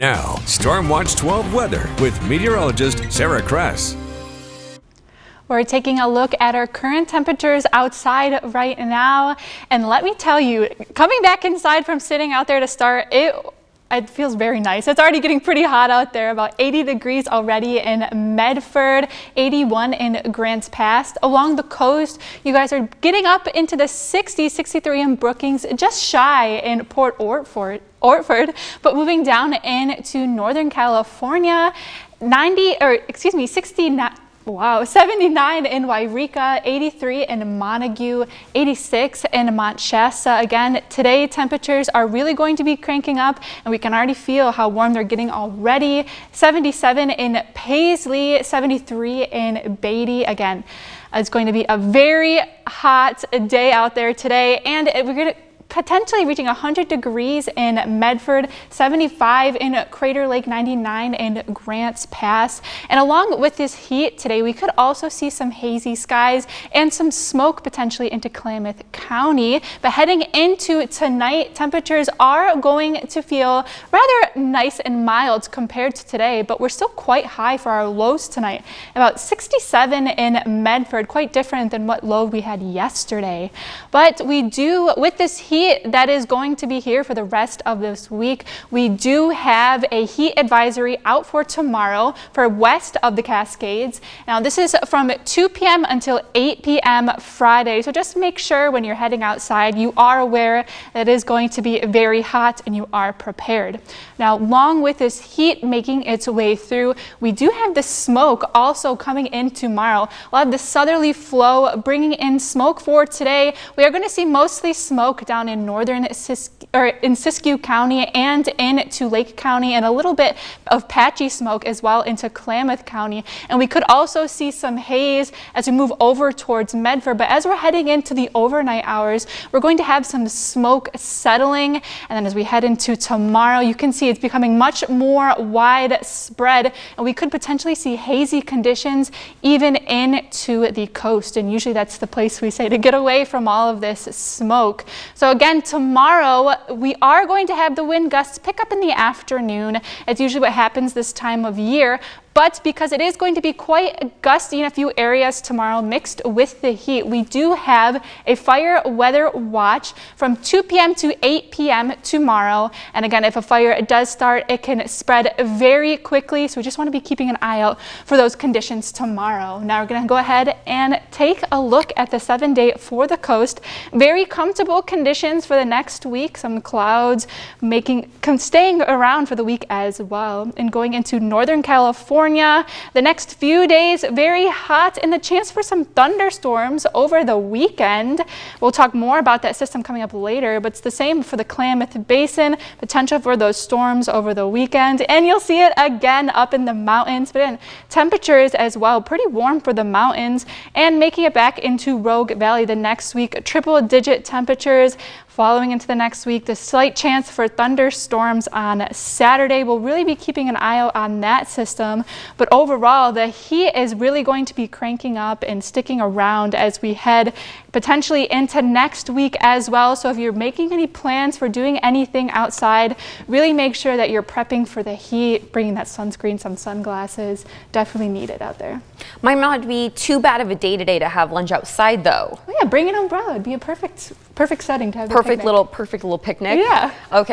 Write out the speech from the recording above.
Now, Stormwatch 12 weather with meteorologist Sarah Kress. We're taking a look at our current temperatures outside right now. And let me tell you, coming back inside from sitting out there to start, it feels very nice. It's already getting pretty hot out there, about 80 degrees already in Medford, 81 in Grants Pass. Along the coast, you guys are getting up into the 60s, 63 in Brookings, just shy in Port Orford, but moving down into Northern California, 69. Wow, 79 in Wairika, 83 in Montague, 86 in Mont Shasta. Again, today temperatures are really going to be cranking up and we can already feel how warm they're getting already. 77 in Paisley, 73 in Beatty. Again, it's going to be a very hot day out there today, and we're going to potentially reaching 100 degrees in Medford, 75 in Crater Lake, 99 in Grants Pass. And along with this heat today, we could also see some hazy skies and some smoke potentially into Klamath County. But heading into tonight, temperatures are going to feel rather nice and mild compared to today, but we're still quite high for our lows tonight. About 67 in Medford, quite different than what low we had yesterday. But we do, with this heat that is going to be here for the rest of this week, we do have a heat advisory out for tomorrow for west of the Cascades. Now this is from 2 p.m. until 8 p.m. Friday, so just make sure when you're heading outside you are aware that it is going to be very hot and you are prepared. Now along with this heat making its way through, we do have the smoke also coming in tomorrow. We'll have the southerly flow bringing in smoke for today. We are going to see mostly smoke down in northern Siskiyou County and into Lake County, and a little bit of patchy smoke as well into Klamath County. And we could also see some haze as we move over towards Medford. But as we're heading into the overnight hours, we're going to have some smoke settling. And then as we head into tomorrow, you can see it's becoming much more widespread, and we could potentially see hazy conditions even into the coast. And usually that's the place we say to get away from all of this smoke. So again, tomorrow we are going to have the wind gusts pick up in the afternoon. It's usually what happens this time of year. But because it is going to be quite gusty in a few areas tomorrow mixed with the heat, we do have a fire weather watch from 2 p.m. to 8 p.m. tomorrow. And again, if a fire does start, it can spread very quickly. So we just want to be keeping an eye out for those conditions tomorrow. Now we're going to go ahead and take a look at the 7-day for the coast. Very comfortable conditions for the next week. Some clouds staying around for the week as well. And going into Northern California, the next few days, very hot and the chance for some thunderstorms over the weekend. We'll talk more about that system coming up later, but it's the same for the Klamath Basin, potential for those storms over the weekend. And you'll see it again up in the mountains, but in temperatures as well, pretty warm for the mountains, and making it back into Rogue Valley the next week, triple-digit temperatures. Following into the next week, the slight chance for thunderstorms on Saturday. We'll really be keeping an eye out on that system. But overall, the heat is really going to be cranking up and sticking around as we head potentially into next week as well. So if you're making any plans for doing anything outside, really make sure that you're prepping for the heat, bringing that sunscreen, some sunglasses. Definitely needed out there. Might not be too bad of a day today to have lunch outside though. Oh yeah, bring an umbrella. It'd be a perfect setting to have perfect little picnic. Yeah. Okay.